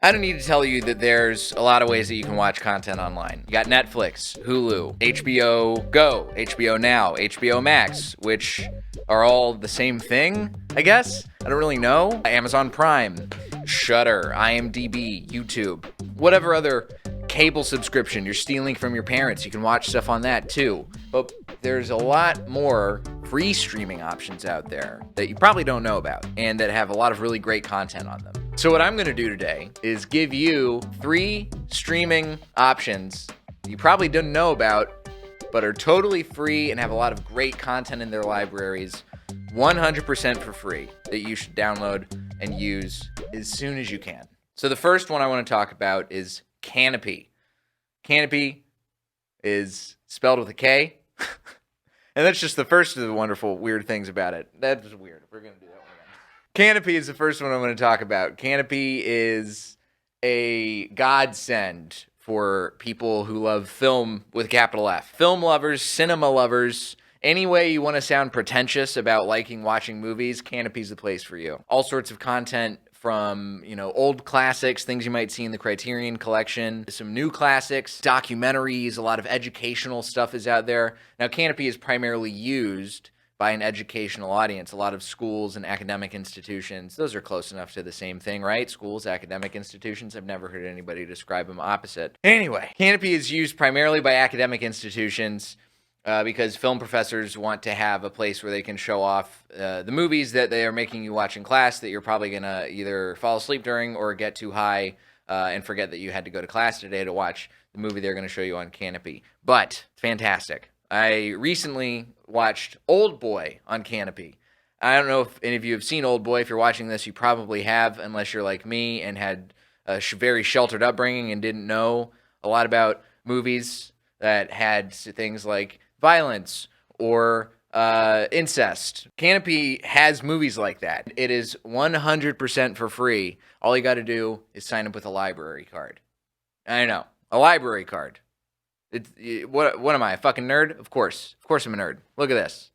I don't need to tell you that there's a lot of ways that you can watch content online. You got Netflix, Hulu, HBO Go, HBO Now, HBO Max, which are all the same thing, I guess? I don't really know. Amazon Prime, Shudder, IMDb, YouTube, whatever other cable subscription you're stealing from your parents, you can watch stuff on that too. But there's a lot more free streaming options out there that you probably don't know about and that have a lot of really great content on them. So what I'm going to do today is give you 3 streaming options you probably didn't know about, but are totally free and have a lot of great content in their libraries, 100% for free, that you should download and use as soon as you can. So the first one I want to talk about is Canopy. Canopy is spelled with a K. And that's just the first of the wonderful, weird things about it. That was weird. We're going to do that one again. Canopy is the first one I'm going to talk about. Canopy is a godsend for people who love film with capital F. Film lovers, cinema lovers, any way you want to sound pretentious about liking watching movies, Canopy's the place for you. All sorts of content from, old classics, things you might see in the Criterion collection, some new classics, documentaries, a lot of educational stuff is out there. Now, Canopy is primarily used by an educational audience, a lot of schools and academic institutions. Those are close enough to the same thing, right? Schools, academic institutions. I've never heard anybody describe them opposite. Anyway, Canopy is used primarily by academic institutions because film professors want to have a place where they can show off the movies that they are making you watch in class that you're probably going to either fall asleep during or get too high and forget that you had to go to class today to watch the movie they're going to show you on Canopy. But fantastic. I recently watched Old Boy on Canopy. I don't know if any of you have seen Old Boy. If you're watching this, you probably have, unless you're like me and had a very sheltered upbringing and didn't know a lot about movies that had things like violence or incest. Canopy has movies like that. It is 100% for free. All you got to do is sign up with a library card. I know, a library card. What am I, a fucking nerd? Of course I'm a nerd. Look at this.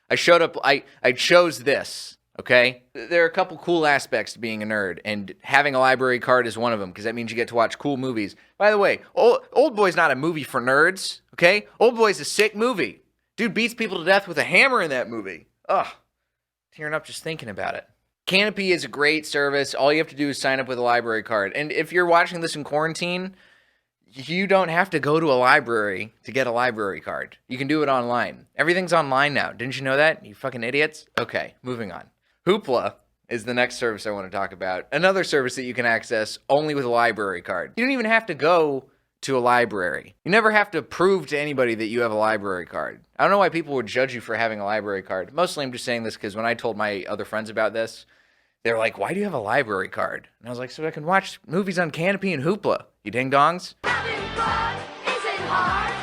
I showed up, I chose this, okay? There are a couple cool aspects to being a nerd, and having a library card is one of them, because that means you get to watch cool movies. By the way, Old Boy's not a movie for nerds, okay? Old Boy's a sick movie. Dude beats people to death with a hammer in that movie. Ugh, tearing up just thinking about it. Canopy is a great service. All you have to do is sign up with a library card. And if you're watching this in quarantine, you don't have to go to a library to get a library card. You can do it online. Everything's online now. Didn't you know that? You fucking idiots? Okay, moving on. Hoopla is the next service I want to talk about. Another service that you can access only with a library card. You don't even have to go to a library. You never have to prove to anybody that you have a library card. I don't know why people would judge you for having a library card. Mostly I'm just saying this because when I told my other friends about this, they're like, why do you have a library card? And I was like, so I can watch movies on Canopy and Hoopla. You ding-dongs? Having fun isn't hard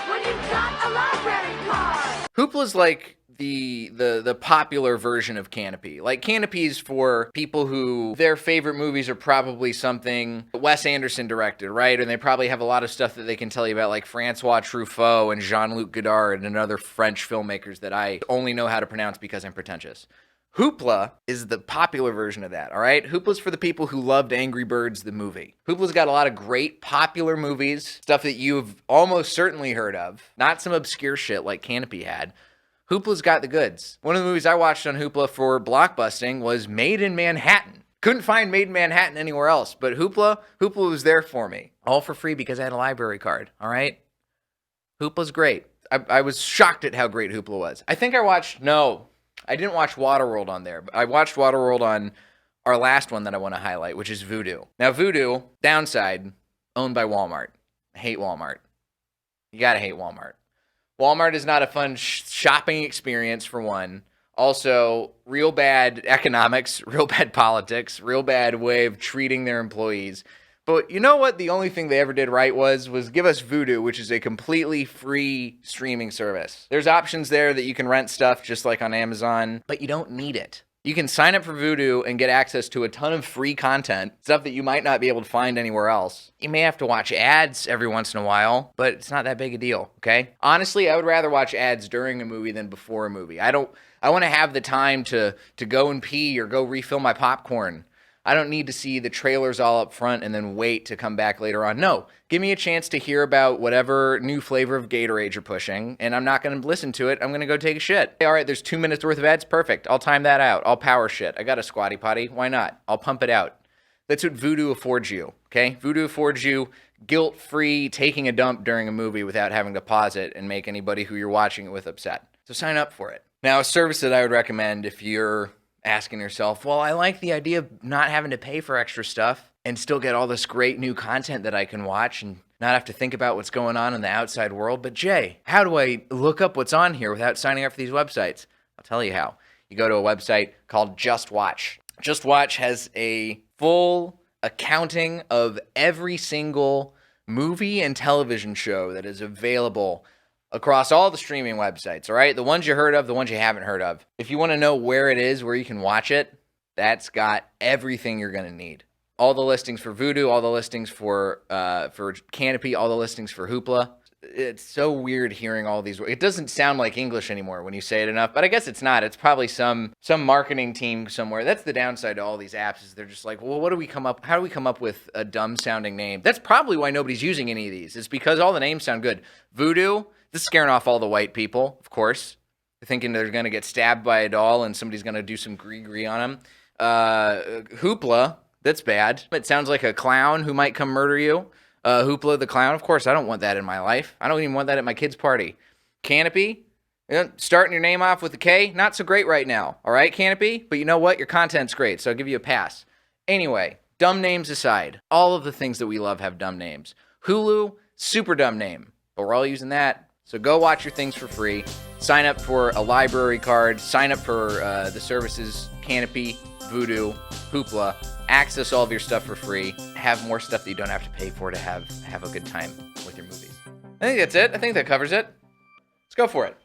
when you've got a library card. Hoopla's like the popular version of Canopy. Like, Canopy's for people who their favorite movies are probably something Wes Anderson directed, right? And they probably have a lot of stuff that they can tell you about, like Francois Truffaut and Jean-Luc Godard and other French filmmakers that I only know how to pronounce because I'm pretentious. Hoopla is the popular version of that, all right? Hoopla's for the people who loved Angry Birds, the movie. Hoopla's got a lot of great popular movies, stuff that you've almost certainly heard of, not some obscure shit like Canopy had. Hoopla's got the goods. One of the movies I watched on Hoopla for blockbusting was Made in Manhattan. Couldn't find Made in Manhattan anywhere else, but Hoopla was there for me. All for free because I had a library card, all right? Hoopla's great. I was shocked at how great Hoopla was. I think I didn't watch Waterworld on there, but I watched Waterworld on our last one that I want to highlight, which is Voodoo. Now, Voodoo, downside, owned by Walmart. I hate Walmart. You gotta hate Walmart. Walmart is not a fun shopping experience, for one. Also, real bad economics, real bad politics, real bad way of treating their employees. But you know what the only thing they ever did right was give us Voodoo, which is a completely free streaming service. There's options there that you can rent stuff just like on Amazon, but you don't need it. You can sign up for Voodoo and get access to a ton of free content, stuff that you might not be able to find anywhere else. You may have to watch ads every once in a while, but it's not that big a deal, okay? Honestly, I would rather watch ads during a movie than before a movie. I want to have the time to go and pee or go refill my popcorn. I don't need to see the trailers all up front and then wait to come back later on. No, give me a chance to hear about whatever new flavor of Gatorade you're pushing, and I'm not going to listen to it. I'm going to go take a shit. All right, there's 2 minutes worth of ads. Perfect. I'll time that out. I'll power shit. I got a squatty potty. Why not? I'll pump it out. That's what Voodoo affords you, okay? Voodoo affords you guilt-free taking a dump during a movie without having to pause it and make anybody who you're watching it with upset. So sign up for it. Now, a service that I would recommend if you're asking yourself, well, I like the idea of not having to pay for extra stuff and still get all this great new content that I can watch and not have to think about what's going on in the outside world. But Jay, how do I look up what's on here without signing up for these websites? I'll tell you how. You go to a website called Just Watch. Just Watch has a full accounting of every single movie and television show that is available across all the streaming websites, all right? The ones you heard of, the ones you haven't heard of. If you want to know where it is, where you can watch it, that's got everything you're going to need. All the listings for Voodoo, all the listings for Canopy, all the listings for Hoopla. It's so weird hearing all these. It doesn't sound like English anymore when you say it enough, but I guess it's not. It's probably some marketing team somewhere. That's the downside to all these apps is they're just like, well, how do we come up with a dumb sounding name? That's probably why nobody's using any of these. It's because all the names sound good. Voodoo, this is scaring off all the white people, of course. They're thinking they're going to get stabbed by a doll and somebody's going to do some gree-gree on them. Hoopla, that's bad. It sounds like a clown who might come murder you. Hoopla the clown, of course, I don't want that in my life. I don't even want that at my kid's party. Canopy, starting your name off with a K, not so great right now. All right, Canopy? But you know what? Your content's great, so I'll give you a pass. Anyway, dumb names aside, all of the things that we love have dumb names. Hulu, super dumb name, but we're all using that. So go watch your things for free. Sign up for a library card. Sign up for the services Canopy, Voodoo, Hoopla. Access all of your stuff for free. Have more stuff that you don't have to pay for to have a good time with your movies. I think that's it. I think that covers it. Let's go for it.